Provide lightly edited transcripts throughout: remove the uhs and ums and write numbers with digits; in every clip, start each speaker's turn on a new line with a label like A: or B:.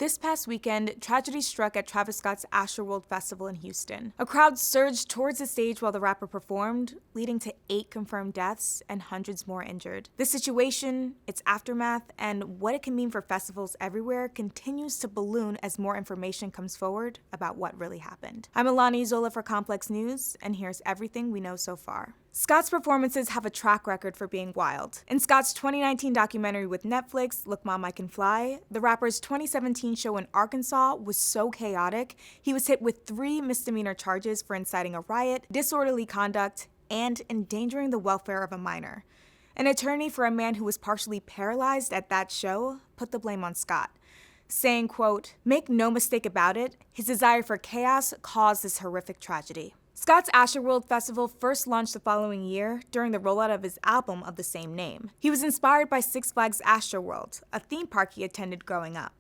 A: This past weekend, tragedy struck at Travis Scott's Astroworld Festival in Houston. A crowd surged towards the stage while the rapper performed, leading to 8 confirmed deaths and hundreds more injured. The situation, its aftermath, and what it can mean for festivals everywhere continues to balloon as more information comes forward about what really happened. I'm Alani Zola for Complex News, and here's everything we know so far. Scott's performances have a track record for being wild. In Scott's 2019 documentary with Netflix, Look Mom, I Can Fly, the rapper's 2017 show in Arkansas was so chaotic, he was hit with 3 misdemeanor charges for inciting a riot, disorderly conduct, and endangering the welfare of a minor. An attorney for a man who was partially paralyzed at that show put the blame on Scott, saying, quote, "Make no mistake about it, his desire for chaos caused this horrific tragedy." Scott's Astroworld Festival first launched the following year during the rollout of his album of the same name. He was inspired by Six Flags Astroworld, a theme park he attended growing up.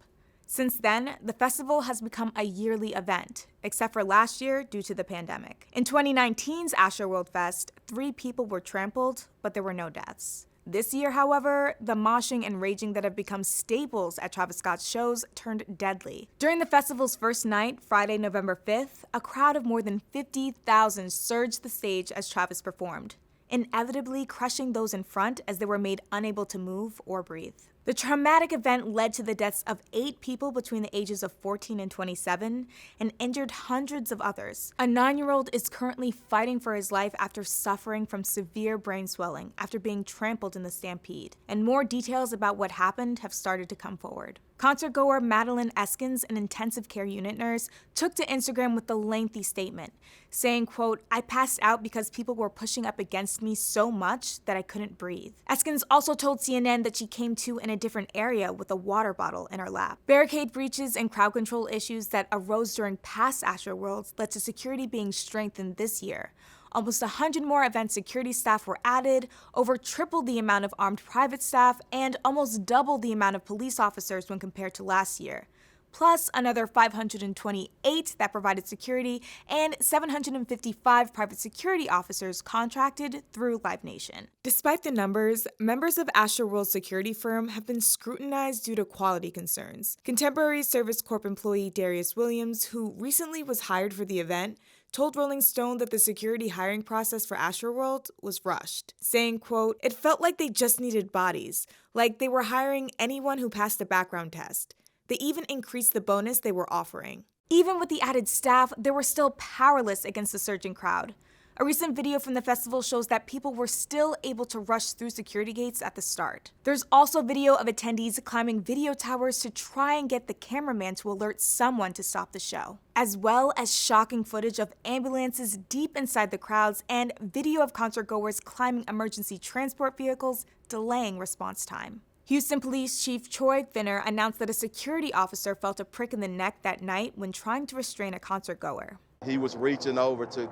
A: Since then, the festival has become a yearly event, except for last year due to the pandemic. In 2019's Astroworld Fest, 3 people were trampled, but there were no deaths. This year, however, the moshing and raging that have become staples at Travis Scott's shows turned deadly. During the festival's first night, Friday, November 5th, a crowd of more than 50,000 surged the stage as Travis performed, inevitably crushing those in front as they were made unable to move or breathe. The traumatic event led to the deaths of 8 people between the ages of 14 and 27 and injured hundreds of others. A 9-year-old is currently fighting for his life after suffering from severe brain swelling after being trampled in the stampede. And more details about what happened have started to come forward. Concertgoer Madeline Eskins, an intensive care unit nurse, took to Instagram with a lengthy statement, saying, quote, "I passed out because people were pushing up against me so much that I couldn't breathe." Eskins also told CNN that she came to in a different area with a water bottle in her lap. Barricade breaches and crowd control issues that arose during past Astroworlds led to security being strengthened this year. Almost 100 more event security staff were added, over triple the amount of armed private staff, and almost double the amount of police officers when compared to last year. Plus another 528 that provided security, and 755 private security officers contracted through Live Nation. Despite the numbers, members of Astroworld's security firm have been scrutinized due to quality concerns. Contemporary Service Corp employee Darius Williams, who recently was hired for the event, told Rolling Stone that the security hiring process for Astroworld was rushed, saying, quote, "It felt like they just needed bodies, like they were hiring anyone who passed a background test. They even increased the bonus they were offering." Even with the added staff, they were still powerless against the surging crowd. A recent video from the festival shows that people were still able to rush through security gates at the start. There's also video of attendees climbing video towers to try and get the cameraman to alert someone to stop the show, as well as shocking footage of ambulances deep inside the crowds and video of concertgoers climbing emergency transport vehicles, delaying response time. Houston Police Chief Troy Finner announced that a security officer felt a prick in the neck that night when trying to restrain a concertgoer.
B: He was reaching over to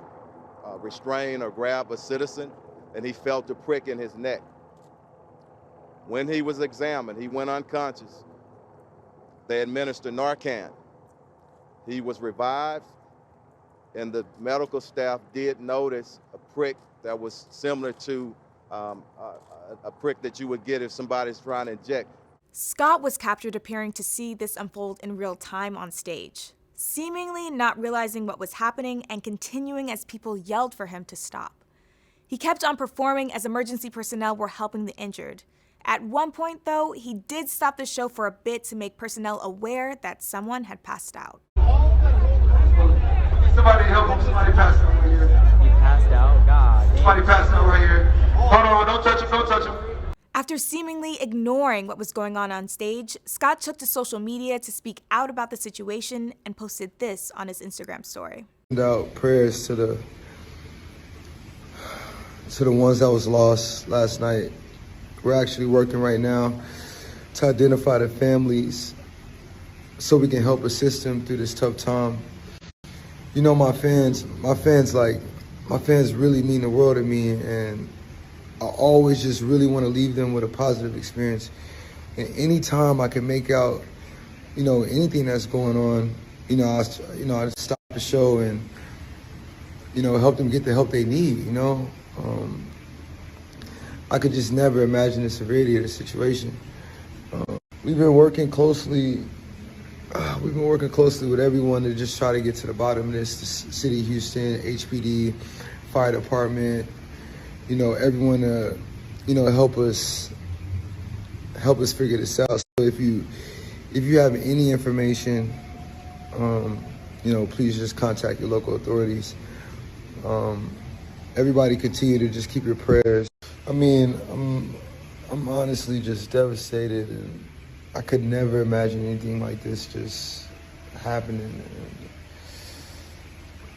B: restrain or grab a citizen, and he felt a prick in his neck. When he was examined, he went unconscious. They administered Narcan. He was revived, and the medical staff did notice a prick that was similar to a prick that you would get if somebody's trying to inject.
A: Scott was captured appearing to see this unfold in real time on stage, seemingly not realizing what was happening and continuing as people yelled for him to stop. He kept on performing as emergency personnel were helping the injured. At one point, though, he did stop the show for a bit to make personnel aware that someone had passed out.
C: Somebody help him, somebody passed out right here.
D: He passed out? God.
C: Somebody passed out right here. Hold on, don't touch him, don't touch him.
A: After seemingly ignoring what was going on stage, Scott took to social media to speak out about the situation and posted this on his Instagram story.
E: Out prayers to the ones that was lost last night. We're actually working right now to identify the families so we can help assist them through this tough time. You know, my fans really mean the world to me, and I always just really want to leave them with a positive experience. And anytime I can make out, anything that's going on, I stop the show and, help them get the help they need, I could just never imagine the severity of the situation. We've been working closely we've been working closely with everyone to just try to get to the bottom of this. The City of Houston, HPD, Fire Department, everyone help us figure this out. So if you have any information, please just contact your local authorities. Everybody continue to just keep your prayers. I mean, I'm honestly just devastated, and I could never imagine anything like this just happening. And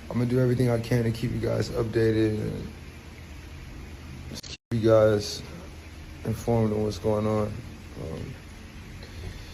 E: I'm gonna do everything I can to keep you guys updated and just keep you guys informed on what's going on.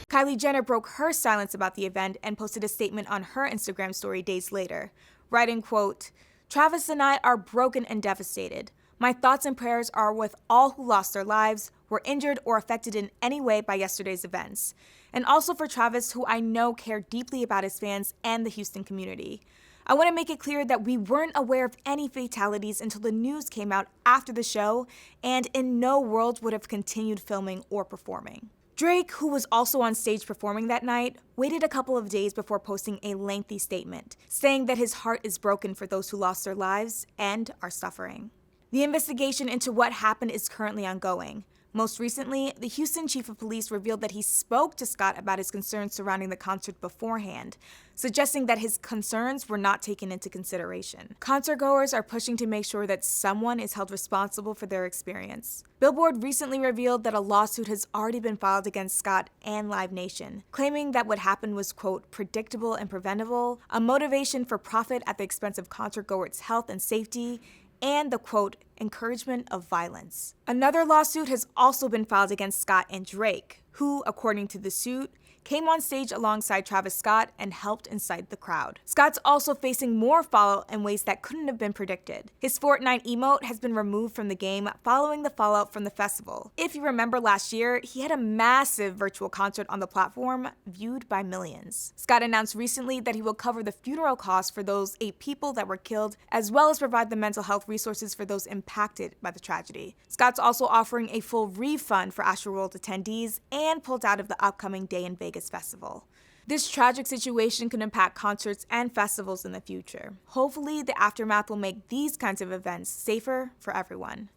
A: Kylie Jenner broke her silence about the event and posted a statement on her Instagram story days later, writing, quote, "Travis and I are broken and devastated. My thoughts and prayers are with all who lost their lives, were injured, or affected in any way by yesterday's events. And also for Travis, who I know cared deeply about his fans and the Houston community. I want to make it clear that we weren't aware of any fatalities until the news came out after the show, and in no world would have continued filming or performing." Drake, who was also on stage performing that night, waited a couple of days before posting a lengthy statement, saying that his heart is broken for those who lost their lives and are suffering. The investigation into what happened is currently ongoing. Most recently, the Houston Chief of Police revealed that he spoke to Scott about his concerns surrounding the concert beforehand, suggesting that his concerns were not taken into consideration. Concertgoers are pushing to make sure that someone is held responsible for their experience. Billboard recently revealed that a lawsuit has already been filed against Scott and Live Nation, claiming that what happened was, quote, "predictable and preventable, a motivation for profit at the expense of concertgoers' health and safety, and the, quote, encouragement of violence." Another lawsuit has also been filed against Scott and Drake, who, according to the suit, came on stage alongside Travis Scott and helped incite the crowd. Scott's also facing more fallout in ways that couldn't have been predicted. His Fortnite emote has been removed from the game following the fallout from the festival. If you remember last year, he had a massive virtual concert on the platform, viewed by millions. Scott announced recently that he will cover the funeral costs for those 8 people that were killed, as well as provide the mental health resources for those impacted by the tragedy. Scott's also offering a full refund for Astroworld attendees and pulled out of the upcoming Day in Vegas festival. This tragic situation could impact concerts and festivals in the future. Hopefully, the aftermath will make these kinds of events safer for everyone.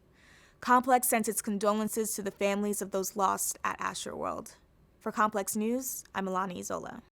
A: Complex sends its condolences to the families of those lost at Astroworld. For Complex News, I'm Alani Isola.